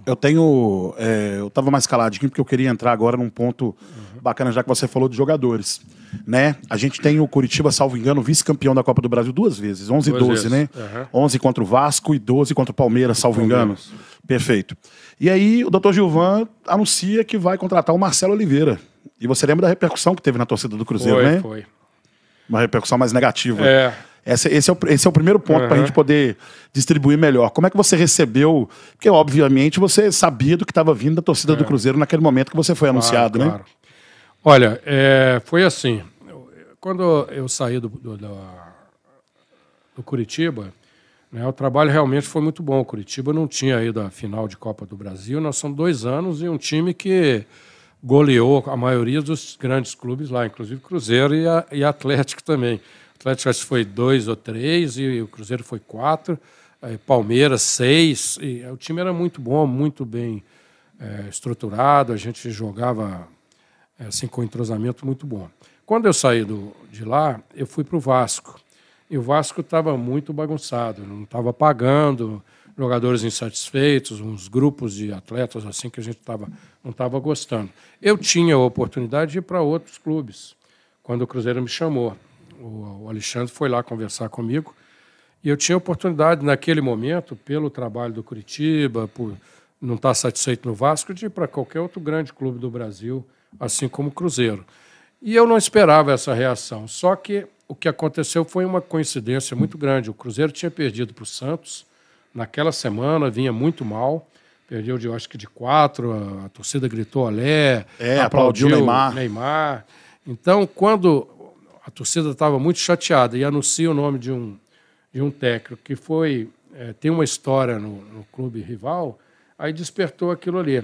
Eu estava mais caladinho porque eu queria entrar agora num ponto bacana, já que você falou de jogadores. Né? A gente tem o Curitiba, salvo engano, vice-campeão da Copa do Brasil 2 vezes, 11 e 12, né? 11 contra o Vasco e 12 contra o Palmeiras, salvo engano. Perfeito. E aí o Dr. Gilvan anuncia que vai contratar o Marcelo Oliveira. E você lembra da repercussão que teve na torcida do Cruzeiro, né? Foi. Uma repercussão mais negativa. Esse é o primeiro ponto para a gente poder distribuir melhor. Como é que você recebeu? Porque, obviamente, você sabia do que estava vindo da torcida do Cruzeiro naquele momento que você foi anunciado, né? Olha, foi assim. Quando eu saí do Curitiba, né, o trabalho realmente foi muito bom. O Curitiba não tinha ido à final de Copa do Brasil. Nós somos 2 anos e um time que goleou a maioria dos grandes clubes lá, inclusive Cruzeiro e Atlético também. O Atlético acho que foi 2 ou 3 e o Cruzeiro foi 4, Palmeiras 6. E o time era muito bom, muito bem estruturado, a gente jogava assim, com entrosamento muito bom. Quando eu saí de lá, eu fui para o Vasco. E o Vasco estava muito bagunçado, não estava pagando, jogadores insatisfeitos, uns grupos de atletas assim que a gente não estava gostando. Eu tinha a oportunidade de ir para outros clubes, quando o Cruzeiro me chamou. O Alexandre foi lá conversar comigo e eu tinha a oportunidade, naquele momento, pelo trabalho do Curitiba, por não estar satisfeito no Vasco, de ir para qualquer outro grande clube do Brasil, assim como o Cruzeiro. E eu não esperava essa reação, só que o que aconteceu foi uma coincidência muito grande. O Cruzeiro tinha perdido para o Santos naquela semana, vinha muito mal, perdeu acho que de 4, a torcida gritou olé, aplaudiu o Neymar. Então, quando a torcida estava muito chateada e anuncia o nome de um técnico que tem uma história no clube rival, aí despertou aquilo ali.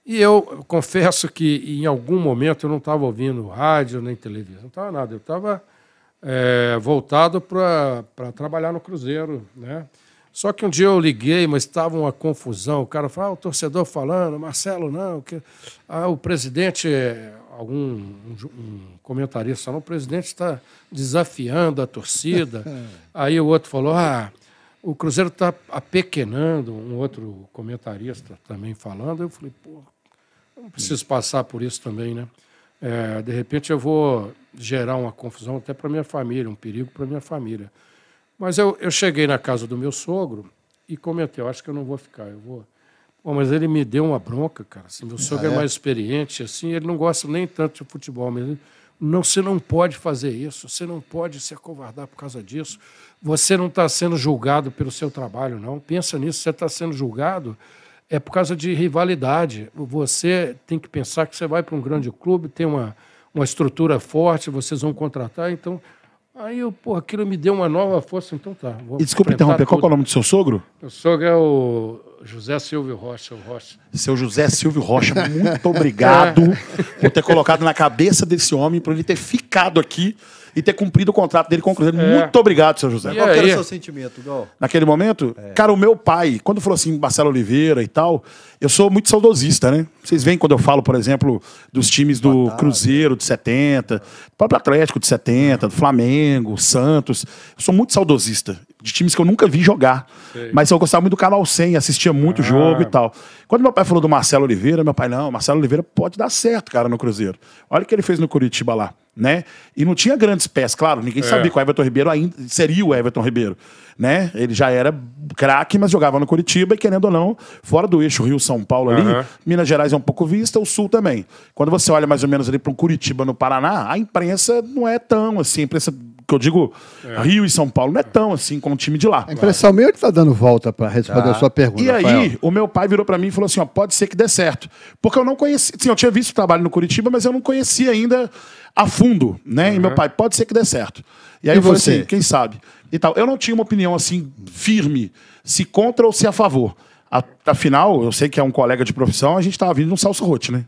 E eu confesso que em algum momento eu não estava ouvindo rádio nem televisão, não estava nada. Eu estava voltado para trabalhar no Cruzeiro, né? Só que um dia eu liguei, mas estava uma confusão. O cara falou, o torcedor falando, Marcelo, não, o presidente, um comentarista falou, o presidente está desafiando a torcida. Aí o outro falou, o Cruzeiro está apequenando, um outro comentarista também falando. Eu falei, pô, eu não preciso passar por isso também, né? De repente eu vou gerar uma confusão até para minha família, um perigo para minha família. Mas eu cheguei na casa do meu sogro e comentei, eu acho que eu não vou ficar, eu vou... Pô, mas ele me deu uma bronca, cara. Assim, meu sogro é mais experiente, assim, ele não gosta nem tanto de futebol, mas ele, não, você não pode fazer isso, você não pode se acovardar por causa disso, você não está sendo julgado pelo seu trabalho, não. Pensa nisso, você está sendo julgado por causa de rivalidade. Você tem que pensar que você vai para um grande clube, tem uma estrutura forte, vocês vão contratar, então... Aí, aquilo me deu uma nova força, então tá. E desculpa interromper, qual é o nome do seu sogro? Meu sogro é o José Silvio Rocha. Seu José Silvio Rocha, muito obrigado por ter colocado na cabeça desse homem, por ele ter ficado aqui e ter cumprido o contrato dele com o Cruzeiro. Muito obrigado, seu José. Qual era o seu sentimento, Gal? Naquele momento? Cara, o meu pai, quando falou assim, Marcelo Oliveira e tal, eu sou muito saudosista, né? Vocês veem quando eu falo, por exemplo, dos times do Cruzeiro de 70, do próprio Atlético de 70, do Flamengo, Santos. Eu sou muito saudosista de times que eu nunca vi jogar. Sei. Mas eu gostava muito do Canal 100, assistia muito o jogo e tal. Quando meu pai falou do Marcelo Oliveira, meu pai, não, Marcelo Oliveira pode dar certo, cara, no Cruzeiro. Olha o que ele fez no Curitiba lá, né? E não tinha grandes pés, claro, ninguém sabia que o Everton Ribeiro ainda seria o Everton Ribeiro, né? Ele já era craque, mas jogava no Curitiba e, querendo ou não, fora do eixo Rio-São Paulo ali, Minas Gerais é um pouco vista, o Sul também. Quando você olha mais ou menos ali para um Curitiba no Paraná, a imprensa não é tão assim, a imprensa que eu digo Rio e São Paulo não é tão assim como o time de lá. A impressão minha é que está dando volta para responder a sua pergunta. E aí, o meu pai virou para mim e falou assim, pode ser que dê certo. Porque eu não conhecia, sim, eu tinha visto o trabalho no Curitiba, mas eu não conhecia ainda a fundo, né? E meu pai, pode ser que dê certo. E aí você, quem sabe? E tal. Eu não tinha uma opinião assim firme, se contra ou se a favor. Afinal, eu sei que é um colega de profissão, a gente estava vindo de um Celso Roth, né?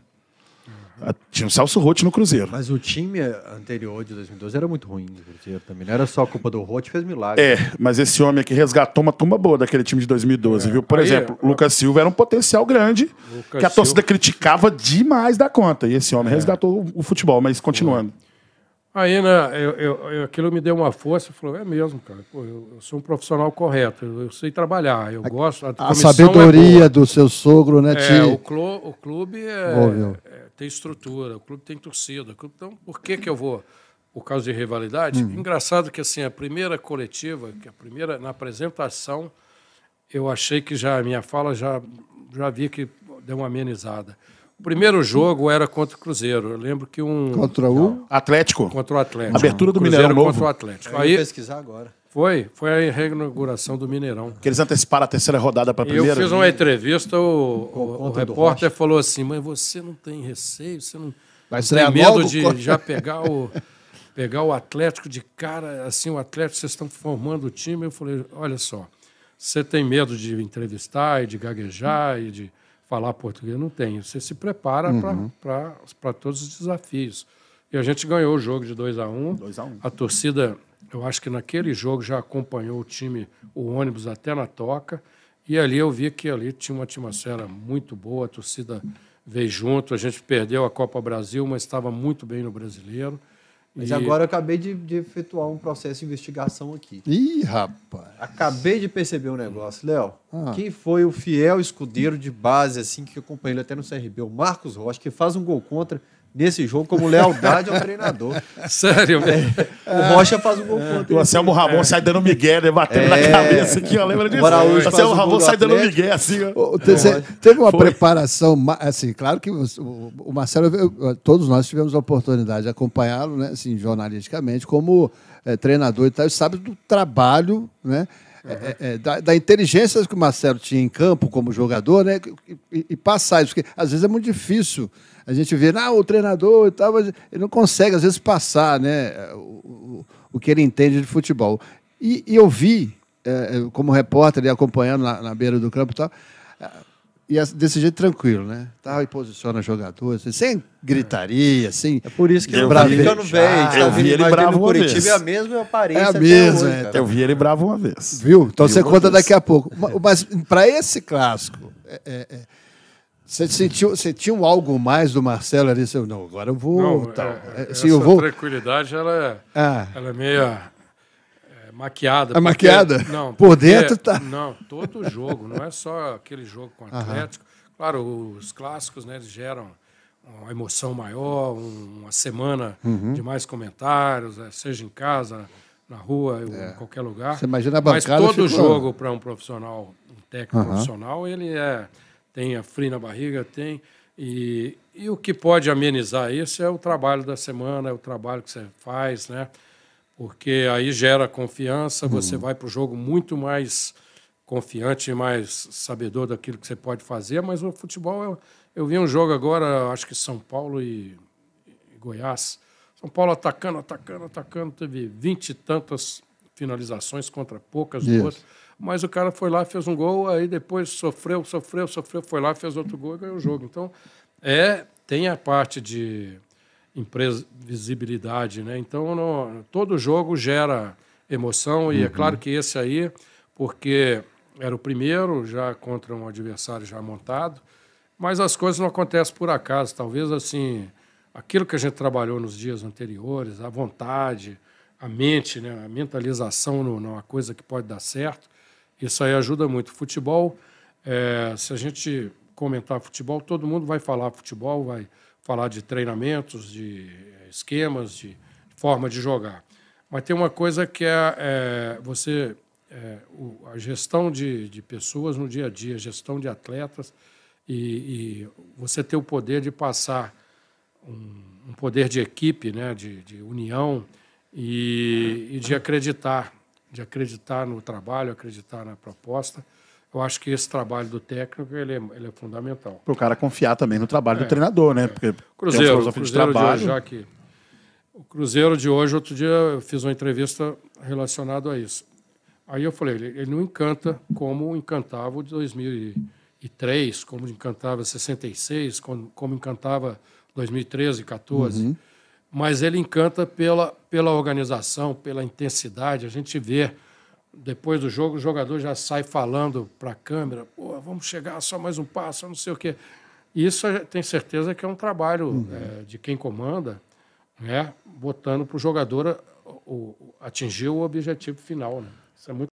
Tinha um Celso Roth no Cruzeiro. Mas o time anterior de 2012 era muito ruim do Cruzeiro também. Não era só culpa do Roth, fez milagre. Mas esse homem aqui resgatou uma turma boa daquele time de 2012, viu? Por exemplo, o Lucas Silva era um potencial grande, que a torcida criticava demais da conta. E esse homem resgatou o futebol, mas continuando. Aí, né, aquilo me deu uma força, falou, é mesmo, cara, pô, eu sou um profissional correto, eu sei trabalhar, eu gosto... A sabedoria do seu sogro, né, o clube tem estrutura, o clube tem torcida, então por que eu vou... Por causa de rivalidade? Engraçado que assim, a primeira coletiva, na apresentação, eu achei que a minha fala já vi que deu uma amenizada. O primeiro jogo era contra o Cruzeiro. Eu lembro que Contra o? Atlético. Contra o Atlético. Abertura do Mineirão novo. Contra o Atlético. Aí pesquisar agora. Foi a reinauguração do Mineirão. Que eles anteciparam a terceira rodada para a primeira. Eu fiz uma entrevista, o repórter falou assim, mas você não tem receio, você não tem medo de já pegar o Atlético de cara, assim, o Atlético, vocês estão formando o time. Eu falei, olha só, você tem medo de entrevistar e de gaguejar e de falar português? Não tem. Você se prepara para todos os desafios. E a gente ganhou o jogo de 2-1. 2-1. A torcida, eu acho que naquele jogo já acompanhou o time, o ônibus até na toca. E ali eu vi que ali tinha uma atmosfera muito boa, a torcida veio junto. A gente perdeu a Copa Brasil, mas estava muito bem no Brasileiro. Mas agora eu acabei de efetuar um processo de investigação aqui. Ih, rapaz. Acabei de perceber um negócio. Léo, quem foi o fiel escudeiro de base, assim, que acompanhei ele até no CRB? O Marcos Rocha, que faz um gol contra nesse jogo como lealdade ao treinador. Sério? O Rocha faz um gol contra. O Anselmo Ramon sai dando migué, né? Batendo na cabeça aqui, ó. Lembra disso? O Anselmo Ramon sai dando migué, assim, ó. Teve uma preparação, assim, claro que o Marcelo, todos nós tivemos a oportunidade de acompanhá-lo, né, assim, jornalisticamente, como treinador e tal, e sabe do trabalho, né? Da inteligência que o Marcelo tinha em campo como jogador, né? E passar isso, porque às vezes é muito difícil a gente ver, o treinador e tal, mas ele não consegue, às vezes, passar, né, o que ele entende de futebol. E eu vi, como repórter, ali, acompanhando na beira do campo e tal, e desse jeito tranquilo, né? Tá, e posiciona jogadores, sem gritaria, sem... É por isso que ele tá ficando velho. Eu vi ele bravo uma vez. É a mesma aparência. É a mesma. Eu vi ele bravo uma vez. Viu? Então você conta daqui a pouco. Mas para esse clássico, você sentiu algo mais do Marcelo ali? Não, agora eu vou... Não, assim, essa tranquilidade, ela é meio... maquiada. Maquiada? Não, por dentro tá... Não, todo jogo, não é só aquele jogo com o Atlético. Claro, os clássicos, né, eles geram uma emoção maior, uma semana de mais comentários, seja em casa, na rua, em qualquer lugar. Você imagina a bancada... Mas todo jogo para um profissional, um técnico profissional, ele tem a frio na barriga, tem... E o que pode amenizar isso é o trabalho da semana, é o trabalho que você faz, né? Porque aí gera confiança, você vai para o jogo muito mais confiante, mais sabedor daquilo que você pode fazer, mas o futebol, eu vi um jogo agora, acho que São Paulo e Goiás. São Paulo atacando, teve 20 e tantas finalizações contra poucas do outro, mas o cara foi lá, fez um gol, aí depois sofreu, foi lá, fez outro gol e ganhou o jogo. Então, tem a parte de imprevisibilidade, né? Então, todo jogo gera emoção e é claro que esse aí, porque era o primeiro, já contra um adversário já montado, mas as coisas não acontecem por acaso. Talvez, assim, aquilo que a gente trabalhou nos dias anteriores, a vontade, a mente, né? A mentalização numa coisa que pode dar certo, isso aí ajuda muito. Futebol, se a gente comentar futebol, todo mundo vai falar futebol, vai falar de treinamentos, de esquemas, de forma de jogar. Mas tem uma coisa que é a gestão de pessoas no dia a dia, a gestão de atletas, e você ter o poder de passar um poder de equipe, né, de união e de acreditar no trabalho, acreditar na proposta. Eu acho que esse trabalho do técnico ele é fundamental. Para o cara confiar também no trabalho do treinador, né? Porque Cruzeiro o Cruzeiro de hoje, outro dia eu fiz uma entrevista relacionada a isso. Aí eu falei, ele não encanta como encantava o de 2003, como encantava 66, como encantava 2013, 14. Mas ele encanta pela organização, pela intensidade. A gente vê, depois do jogo, o jogador já sai falando para a câmera, vamos chegar, só mais um passo, não sei o quê. Isso eu tenho certeza que é um trabalho de quem comanda né, botando para o jogador atingir o objetivo final. Né? Isso é muito